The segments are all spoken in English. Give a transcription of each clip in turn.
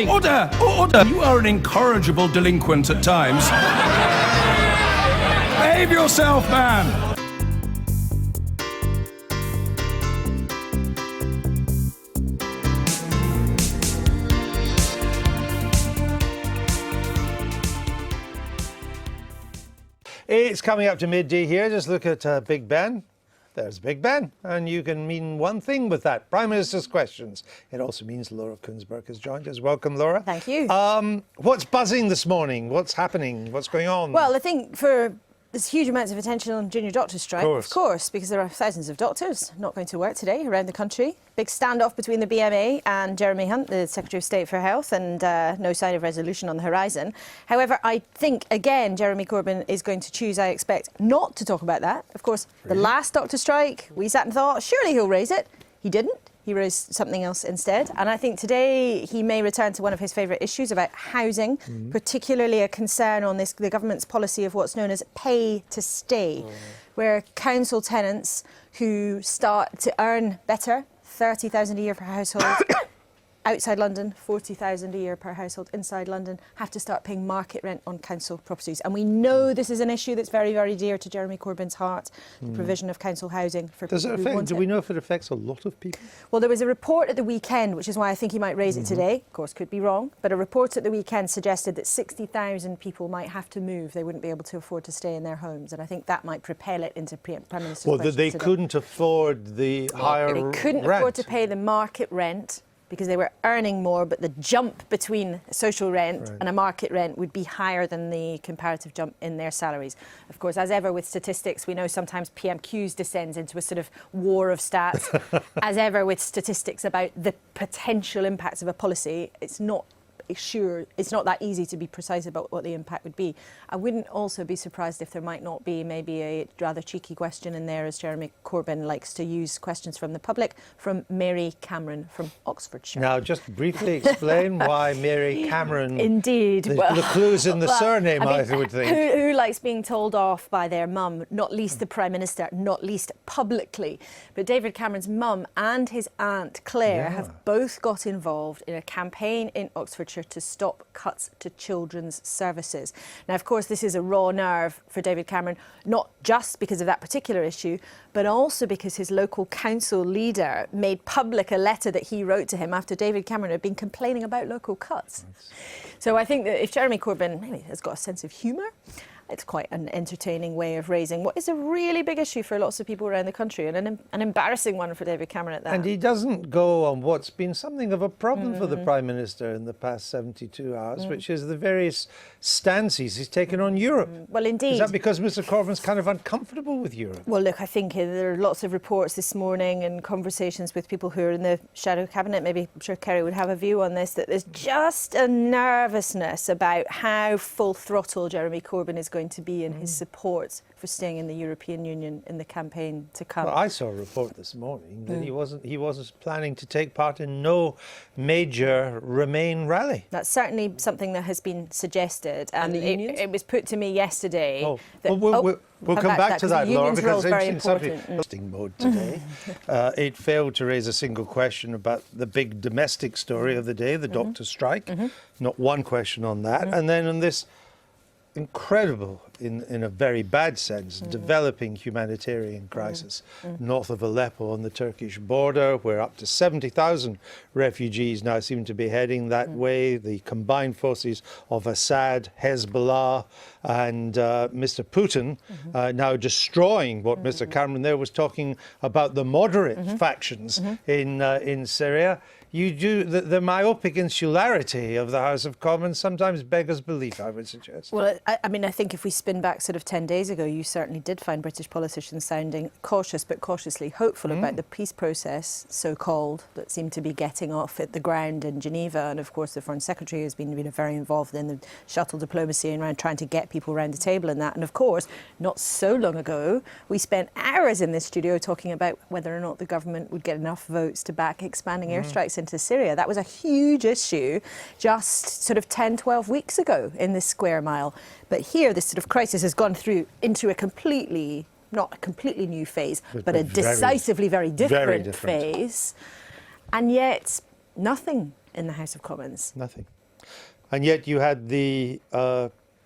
Order! Order! You are an incorrigible delinquent at times. Behave yourself, man! It's coming up to midday here. Just look at Big Ben. There's Big Ben. And you can mean one thing with that. Prime Minister's questions. It also means Laura Kunsberg has joined us. Welcome, Laura. Thank you. What's buzzing this morning? What's happening? What's going on? Well, I think there's huge amounts of attention on junior doctor strike, Of course, because there are thousands of doctors not going to work today around the country. Big standoff between the BMA and Jeremy Hunt, the Secretary of State for Health, and no sign of resolution on the horizon. However, I think, again, Jeremy Corbyn is going to choose, I expect, not to talk about that. Of course, the last doctor strike, we sat and thought, surely he'll raise it. He didn't. He raised something else instead. And I think today he may return to one of his favourite issues about housing, particularly a concern on the government's policy of what's known as pay to stay, where council tenants who start to earn better, 30,000 a year per household, outside London, 40,000 a year per household inside London, have to start paying market rent on council properties. And we know this is an issue that's very, very dear to Jeremy Corbyn's heart, the provision of council housing for people who want it. Do we know if it affects a lot of people? Well, there was a report at the weekend, which is why I think he might raise it today. Of course, could be wrong. But a report at the weekend suggested that 60,000 people might have to move. They wouldn't be able to afford to stay in their homes. And I think that might propel it into Prime Minister's Well, that they couldn't afford the higher rent. They couldn't afford to pay the market rent because they were earning more, but the jump between social rent and a market rent would be higher than the comparative jump in their salaries. Of course, as ever with statistics, we know sometimes PMQs descends into a sort of war of stats. As ever with statistics about the potential impacts of a policy, it's not that easy to be precise about what the impact would be. I wouldn't also be surprised if there might not be maybe a rather cheeky question in there, as Jeremy Corbyn likes to use questions from the public, from Mary Cameron from Oxfordshire. Now, just briefly explain why Mary Cameron. Indeed. The clues in the surname, I would think. Who likes being told off by their mum, not least the Prime Minister, not least publicly. But David Cameron's mum and his aunt Claire have both got involved in a campaign in Oxfordshire to stop cuts to children's services. Now, of course, this is a raw nerve for David Cameron, not just because of that particular issue, but also because his local council leader made public a letter that he wrote to him after David Cameron had been complaining about local cuts. So I think that if Jeremy Corbyn maybe has got a sense of humour, it's quite an entertaining way of raising what is a really big issue for lots of people around the country, and an embarrassing one for David Cameron at that. And he doesn't go on what's been something of a problem for the Prime Minister in the past 72 hours, which is the various stances he's taken on Europe. Well, indeed. Is that because Mr Corbyn's kind of uncomfortable with Europe? Well, look, I think there are lots of reports this morning and conversations with people who are in the shadow cabinet. Maybe I'm sure Kerry would have a view on this, that there's just a nervousness about how full throttle Jeremy Corbyn is going to be in his support for staying in the European Union in the campaign to come. Well, I saw a report this morning that he wasn't planning to take part in no major Remain rally. That's certainly something that has been suggested, and it was put to me yesterday. We'll come back to that, Laura, because very it's in such important. mode today. It failed to raise a single question about the big domestic story of the day, the doctor strike. Not one question on that. And then on this incredible, in a very bad sense, developing humanitarian crisis north of Aleppo on the Turkish border, where up to 70,000 refugees now seem to be heading that way. The combined forces of Assad, Hezbollah and Mr Putin now destroying what Mr Cameron there was talking about, the moderate factions in Syria. The myopic insularity of the House of Commons sometimes beggars belief, I would suggest. Well, I think if we spin back sort of 10 days ago, you certainly did find British politicians sounding cautious but cautiously hopeful about the peace process, so-called, that seemed to be getting off at the ground in Geneva. And of course, the Foreign Secretary has been very involved in the shuttle diplomacy and around trying to get people around the table in that. And of course, not so long ago, we spent hours in this studio talking about whether or not the government would get enough votes to back expanding airstrikes into Syria. That was a huge issue just sort of 10, 12 weeks ago in this square mile. But here, this sort of crisis has gone through into a completely, not a completely new phase, but a decisively very different phase. And yet, nothing in the House of Commons. Nothing. And yet you had the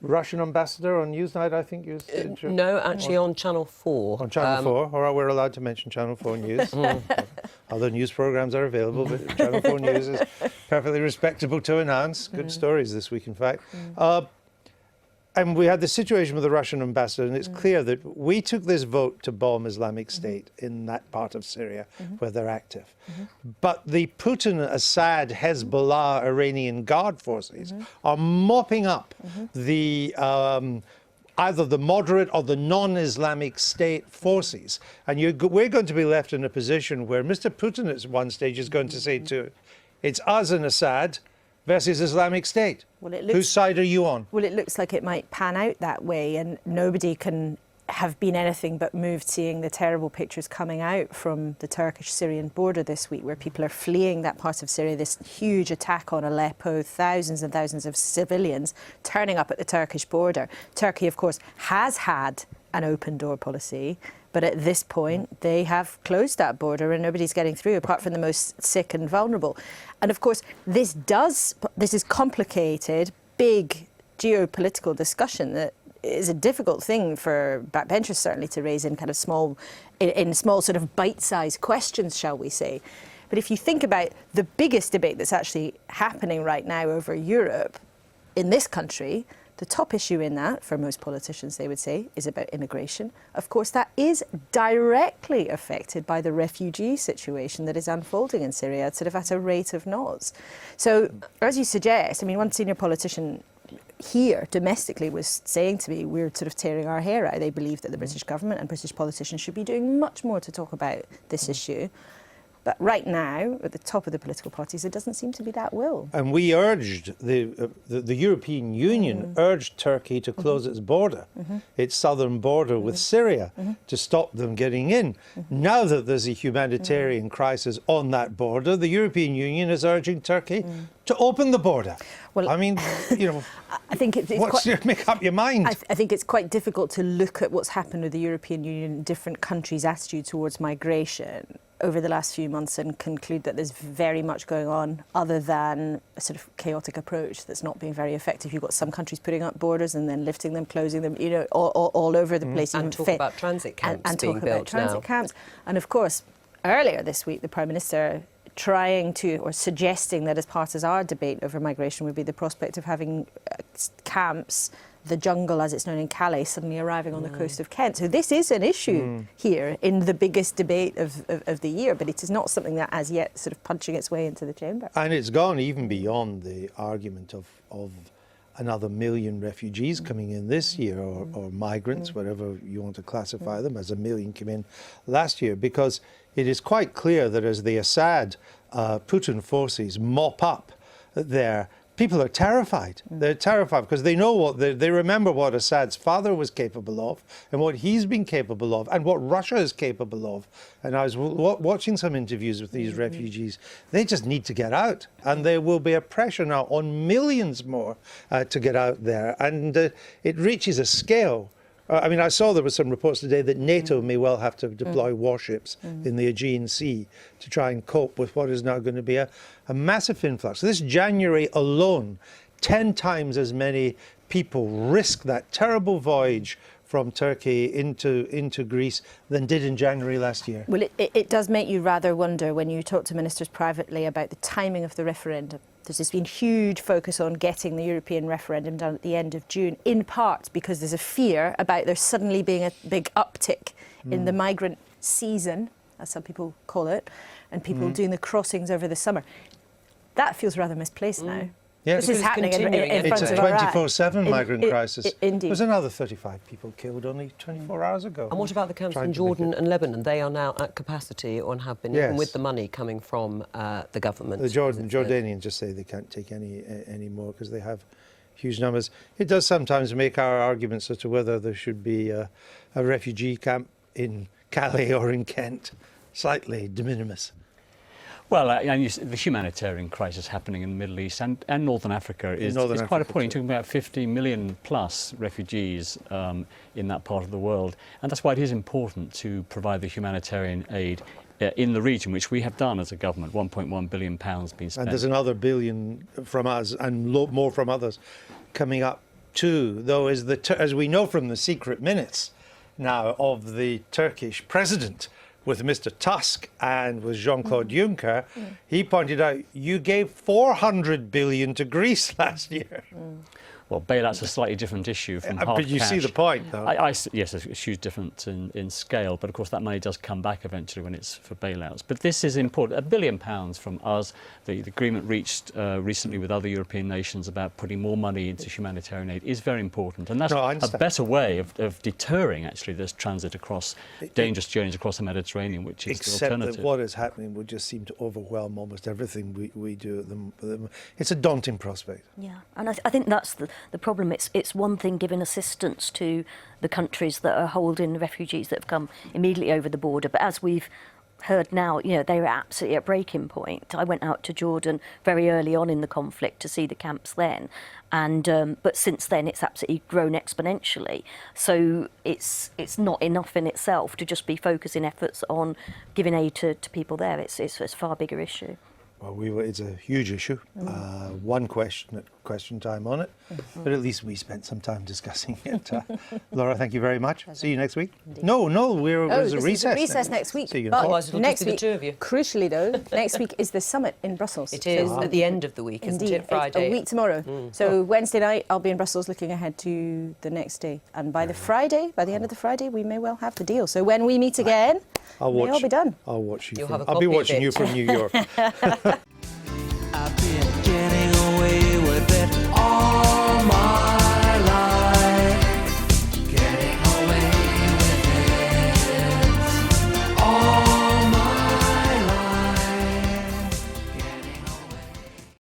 Russian ambassador on Newsnight, I think you said. No, actually on Channel 4. On Channel 4. All right, we're allowed to mention Channel 4 News. Other news programmes are available, but Channel 4 News is perfectly respectable to enhance. Good stories this week, in fact. And we had the situation with the Russian ambassador, and it's clear that we took this vote to bomb Islamic State in that part of Syria where they're active. But the Putin, Assad, Hezbollah, Iranian Guard forces are mopping up the either the moderate or the non-Islamic State forces. And we're going to be left in a position where Mr. Putin at one stage is going to say to it's us and Assad versus Islamic State. Well, whose side are you on? Well, it looks like it might pan out that way, and nobody can have been anything but moved seeing the terrible pictures coming out from the Turkish-Syrian border this week, where people are fleeing that part of Syria, this huge attack on Aleppo, thousands and thousands of civilians turning up at the Turkish border. Turkey, of course, has had an open door policy, but at this point, they have closed that border and nobody's getting through apart from the most sick and vulnerable. And of course, this is complicated, big geopolitical discussion that is a difficult thing for backbenchers certainly to raise in kind of small sort of bite-sized questions, shall we say. But if you think about the biggest debate that's actually happening right now over Europe in this country, the top issue in that, for most politicians, they would say, is about immigration. Of course, that is directly affected by the refugee situation that is unfolding in Syria, sort of at a rate of knots. So, as you suggest, I mean, one senior politician here domestically was saying to me, we're sort of tearing our hair out. They believe that the British government and British politicians should be doing much more to talk about this issue. But right now, at the top of the political parties, it doesn't seem to be that will. And we urged, the European Union urged Turkey to close its border, its southern border with Syria, to stop them getting in. Now that there's a humanitarian crisis on that border, the European Union is urging Turkey to open the border. Well, I mean, you know, I think make up your mind. I think it's quite difficult to look at what's happened with the European Union, different countries' attitude towards migration over the last few months and conclude that there's very much going on other than a sort of chaotic approach that's not being very effective. You've got some countries putting up borders and then lifting them, closing them, you know, all over the place. And talk about transit camps and being talk built about transit now. camps. And of course, earlier this week, the Prime Minister trying to, or suggesting that as part of our debate over migration would be the prospect of having camps, the jungle as it's known in Calais, suddenly arriving on the coast of Kent. So this is an issue here in the biggest debate of the year, but it is not something that as yet sort of punching its way into the chamber. And it's gone even beyond the argument of another million refugees coming in this year, or migrants, whatever you want to classify them, as a million came in last year, because it is quite clear that as the Assad Putin forces mop up there, people are terrified. They're terrified because they know what they remember what Assad's father was capable of and what he's been capable of and what Russia is capable of. And I was watching some interviews with these refugees. They just need to get out, and there will be a pressure now on millions more to get out there. And it reaches a scale. I mean, I saw there were some reports today that NATO may well have to deploy warships in the Aegean Sea to try and cope with what is now going to be a massive influx. This January alone, 10 times as many people risked that terrible voyage from Turkey into Greece than did in January last year. Well, it does make you rather wonder when you talk to ministers privately about the timing of the referendum. There's just been huge focus on getting the European referendum done at the end of June, in part because there's a fear about there suddenly being a big uptick in the migrant season, as some people call it, and people doing the crossings over the summer. That feels rather misplaced now. Yes. This is happening in front of our eyes. It's a 24/7 migrant crisis. Indeed. There's another 35 people killed only 24 hours ago. And what about the camps in Jordan and Lebanon? They are now at capacity or have been, even with the money coming from the government. The Jordanians just say they can't take any more because they have huge numbers. It does sometimes make our arguments as to whether there should be a refugee camp in Calais or in Kent slightly de minimis. Well, the humanitarian crisis happening in the Middle East and Northern Africa is quite appalling. You're talking about 50 million plus refugees in that part of the world. And that's why it is important to provide the humanitarian aid in the region, which we have done as a government. £1.1 billion being spent. And there's another billion from us and more from others coming up too, though, as we know from the secret minutes now of the Turkish president with Mr. Tusk and with Jean-Claude Juncker, he pointed out you gave 400 billion to Greece last year. Well, bailout's a slightly different issue from hard But you cash. see the point, though. Yes, there's a huge difference in scale, but of course that money does come back eventually when it's for bailouts. But this is important. £1 billion from us. The agreement reached recently with other European nations about putting more money into humanitarian aid is very important. And that's a better way of deterring, actually, this transit across dangerous journeys across the Mediterranean, which is the alternative. Except that what is happening would just seem to overwhelm almost everything we do at the moment. It's a daunting prospect. Yeah, and I think that's the problem. It's one thing giving assistance to the countries that are holding refugees that have come immediately over the border, but as we've heard now, you know, they were absolutely at breaking point. I went out to Jordan very early on in the conflict to see the camps then, and but since then it's absolutely grown exponentially. So it's not enough in itself to just be focusing efforts on giving aid to people there. It's a far bigger issue. Well, it's a huge issue. One question at question time on it, but at least we spent some time discussing it. Laura, thank you very much. See you next week. Indeed. No, there's a recess. Recess next week. So Otherwise it'll just be the two of you. Crucially though, next week is the summit in Brussels. It is at the end of the week, isn't it? Friday. A week tomorrow. So Wednesday night I'll be in Brussels looking ahead to the next day, and by the end of the Friday, we may well have the deal. So when we meet again, I'll may all be done. I'll watch you. You'll have a I'll be copy of watching it. you from New York.